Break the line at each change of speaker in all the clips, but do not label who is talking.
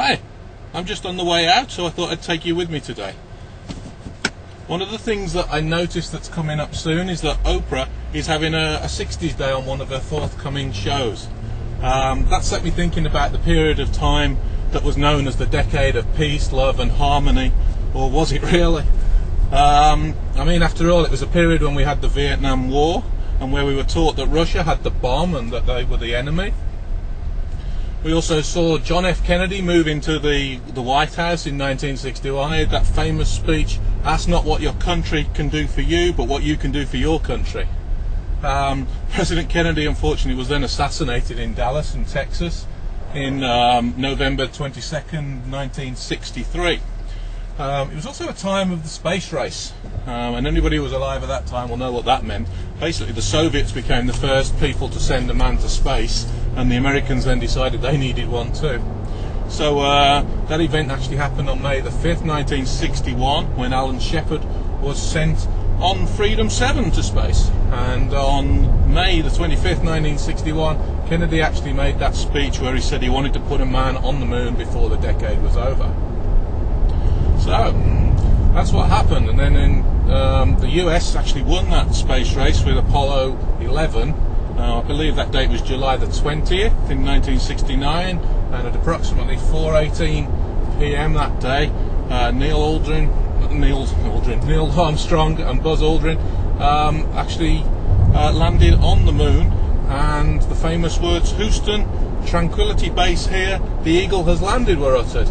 Hi, I'm just on the way out, so I thought I'd take you with me today. One of the things that I noticed that's coming up soon is that Oprah is having a 60s day on one of her forthcoming shows. That set me thinking about the period of time that was known as the decade of peace, love and harmony, or was it really? I mean, after all, it was a period when we had the Vietnam War and where we were taught that Russia had the bomb and that they were the enemy. We also saw John F. Kennedy move into the White House in 1961. He had that famous speech, "Ask not what your country can do for you, but what you can do for your country." President Kennedy, unfortunately, was then assassinated in Dallas, in Texas, in November 22nd, 1963. It was also a time of the space race, and anybody who was alive at that time will know what that meant. Basically, the Soviets became the first people to send a man to space, and the Americans then decided they needed one too. So that event actually happened on May the 5th, 1961, when Alan Shepard was sent on Freedom 7 to space. And on May the 25th, 1961, Kennedy actually made that speech where he said he wanted to put a man on the moon before the decade was over. So that's what happened, and then in the US actually won that space race with Apollo 11. I believe that date was July the 20th in 1969, and at approximately 4:18 p.m. that day, Neil Armstrong and Buzz Aldrin actually landed on the moon, and the famous words, "Houston, tranquility base here, the Eagle has landed," were uttered.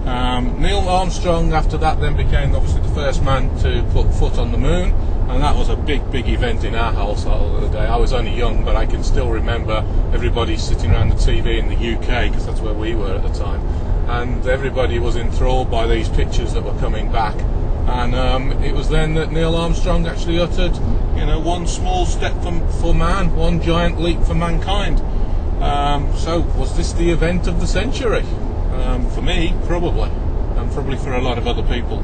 Neil Armstrong after that then became obviously the first man to put foot on the moon, and that was a big event in our household the day. I was only young, but I can still remember everybody sitting around the TV in the UK, because that's where we were at the time, and everybody was enthralled by these pictures that were coming back. And it was then that Neil Armstrong actually uttered, one small step for man, one giant leap for mankind. So was this the event of the century? For me, probably, and probably for a lot of other people.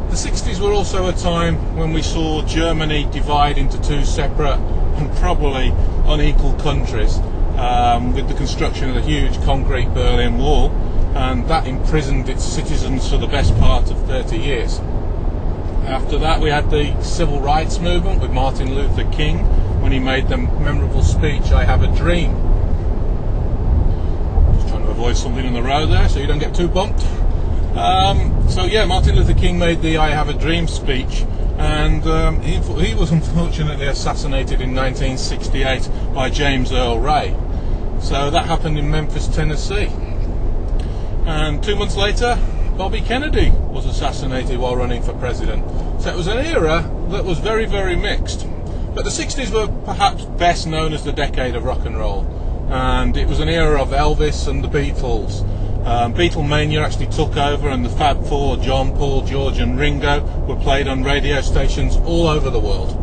The 60s were also a time when we saw Germany divide into two separate and probably unequal countries, with the construction of the huge concrete Berlin Wall, and that imprisoned its citizens for the best part of 30 years. After that, we had the civil rights movement with Martin Luther King, when he made the memorable speech, "I have a dream." Avoid something on the road there so you don't get too bumped. So yeah, Martin Luther King made the "I have a dream" speech, and he was unfortunately assassinated in 1968 by James Earl Ray. So that happened in Memphis, Tennessee. And 2 months later, Bobby Kennedy was assassinated while running for president. So it was an era that was very mixed. But the 60s were perhaps best known as the decade of rock and roll. And it was an era of Elvis and the Beatles. Beatlemania actually took over, and the Fab Four, John, Paul, George and Ringo, were played on radio stations all over the world.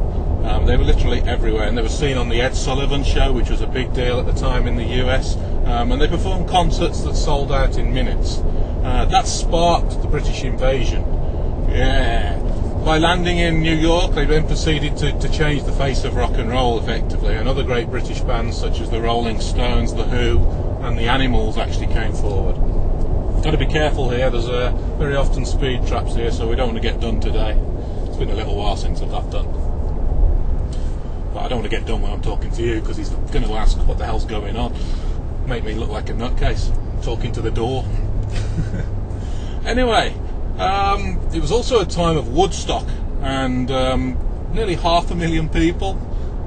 They were literally everywhere, and they were seen on the Ed Sullivan Show, which was a big deal at the time in the US, and they performed concerts that sold out in minutes. That sparked the British invasion. Yeah. By landing in New York, they then proceeded to change the face of rock and roll effectively, and other great British bands such as the Rolling Stones, the Who and the Animals actually came forward. Got to be careful here, there's very often speed traps here, so we don't want to get done today. It's been a little while since I got done. But I don't want to get done when I'm talking to you, because he's going to ask what the hell's going on. Make me look like a nutcase, talking to the door. Anyway, it was also a time of Woodstock, and nearly 500,000 people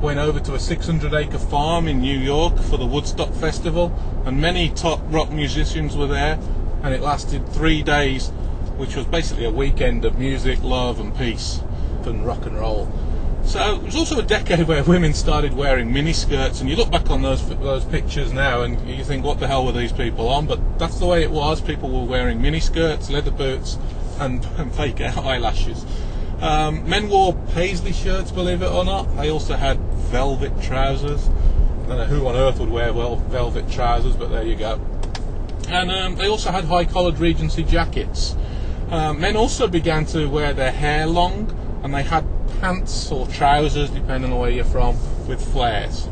went over to a 600-acre farm in New York for the Woodstock Festival, and many top rock musicians were there, and it lasted 3 days, which was basically a weekend of music, love and peace and rock and roll. So it was also a decade where women started wearing miniskirts, and you look back on those pictures now and you think, what the hell were these people on? But that's the way it was. People were wearing miniskirts, leather boots and fake eyelashes. Men wore paisley shirts, believe it or not. They also had velvet trousers. I don't know who on earth would wear velvet trousers, but there you go. And they also had high-collared Regency jackets. Men also began to wear their hair long, and they had pants or trousers, depending on where you're from, with flares.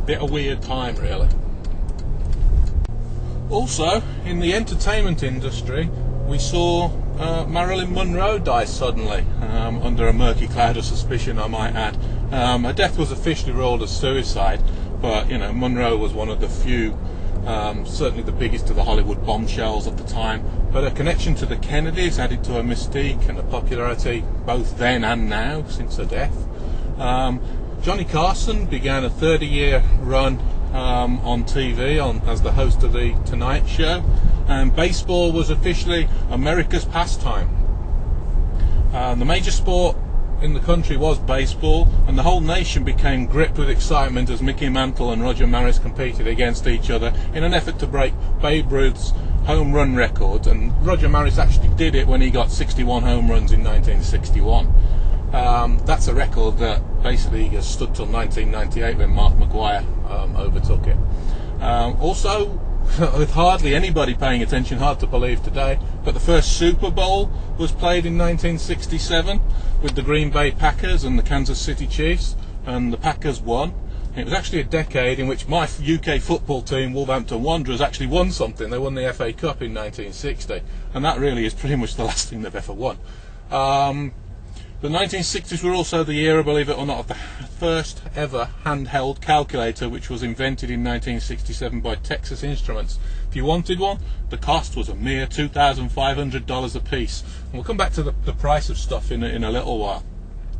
Bit of a weird time, really. Also, in the entertainment industry, we saw Marilyn Monroe die suddenly, under a murky cloud of suspicion, I might add. Her death was officially ruled as suicide, but you know, Monroe was one of the few, certainly the biggest of the Hollywood bombshells at the time. But her connection to the Kennedys added to her mystique and her popularity both then and now since her death. Johnny Carson began a 30-year run on TV as the host of the Tonight Show, and baseball was officially America's pastime. The major sport in the country was baseball, and the whole nation became gripped with excitement as Mickey Mantle and Roger Maris competed against each other in an effort to break Babe Ruth's home run record. And Roger Maris actually did it when he got 61 home runs in 1961. That's a record that basically has stood till 1998 when Mark McGuire overtook it. Also, with hardly anybody paying attention, hard to believe today, but the first Super Bowl was played in 1967 with the Green Bay Packers and the Kansas City Chiefs, and the Packers won. It was actually a decade in which my UK football team, Wolverhampton Wanderers, actually won something. They won the FA Cup in 1960, and that really is pretty much the last thing they've ever won. The 1960s were also the era, believe it or not, of the first ever handheld calculator, which was invented in 1967 by Texas Instruments. If you wanted one, the cost was a mere $2,500 a piece. And we'll come back to the price of stuff in a little while.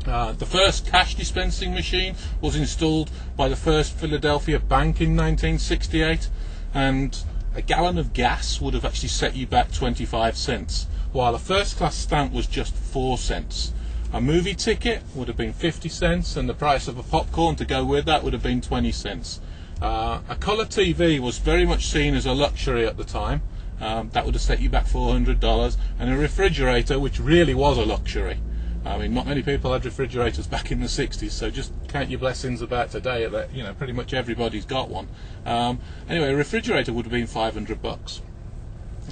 The first cash dispensing machine was installed by the First Philadelphia Bank in 1968, and a gallon of gas would have actually set you back 25 cents, while a first class stamp was just 4 cents. A movie ticket would have been 50 cents, and the price of a popcorn to go with that would have been 20 cents. A colour TV was very much seen as a luxury at the time. That would have set you back $400, and a refrigerator, which really was a luxury. I mean, not many people had refrigerators back in the 60s, so just count your blessings about today that, you know, pretty much everybody's got one. Anyway, a refrigerator would have been $500.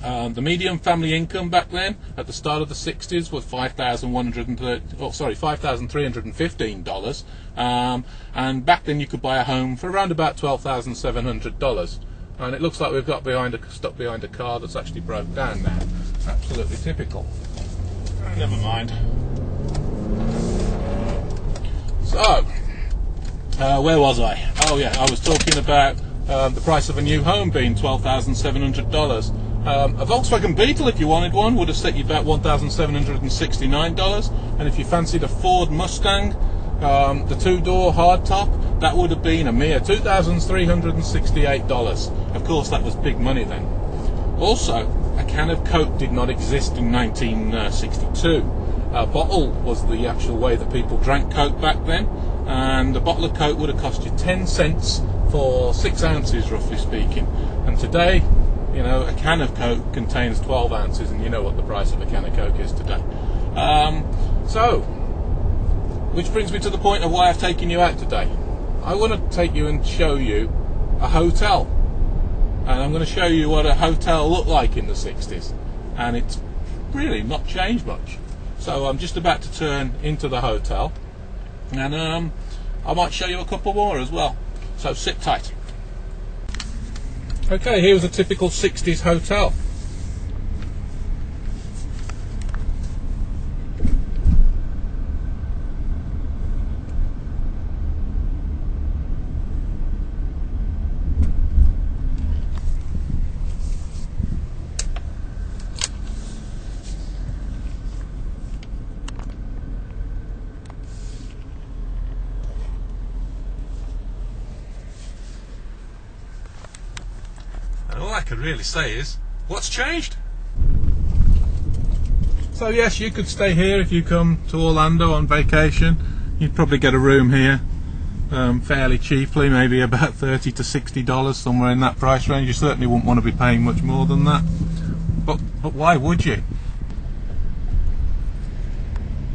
The median family income back then, at the start of the 60s, was $5,315, and back then you could buy a home for around about $12,700. And it looks like we've got stuck behind a car that's actually broke down now. Absolutely typical. Never mind. So, where was I? Oh yeah, I was talking about the price of a new home being $12,700. A Volkswagen Beetle, if you wanted one, would have set you back $1,769, and if you fancied a Ford Mustang, the two-door hardtop, that would have been a mere $2,368. Of course, that was big money then. Also, a can of Coke did not exist in 1962. A bottle was the actual way that people drank Coke back then, and a bottle of Coke would have cost you 10 cents for 6 ounces, roughly speaking. And today, you know, a can of Coke contains 12 ounces, and you know what the price of a can of Coke is today. Which brings me to the point of why I've taken you out today. I want to take you and show you a hotel. And I'm going to show you what a hotel looked like in the 60s. And it's really not changed much. So I'm just about to turn into the hotel. And I might show you a couple more as well. So sit tight. Okay, here's a typical 60s hotel. All I could really say is, what's changed? So yes, you could stay here if you come to Orlando on vacation. You'd probably get a room here fairly cheaply, maybe about $30 to $60, somewhere in that price range. You certainly wouldn't want to be paying much more than that. But why would you?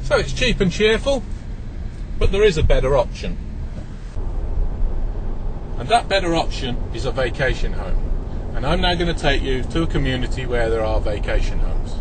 So it's cheap and cheerful, but there is a better option. And that better option is a vacation home. And I'm now going to take you to a community where there are vacation homes.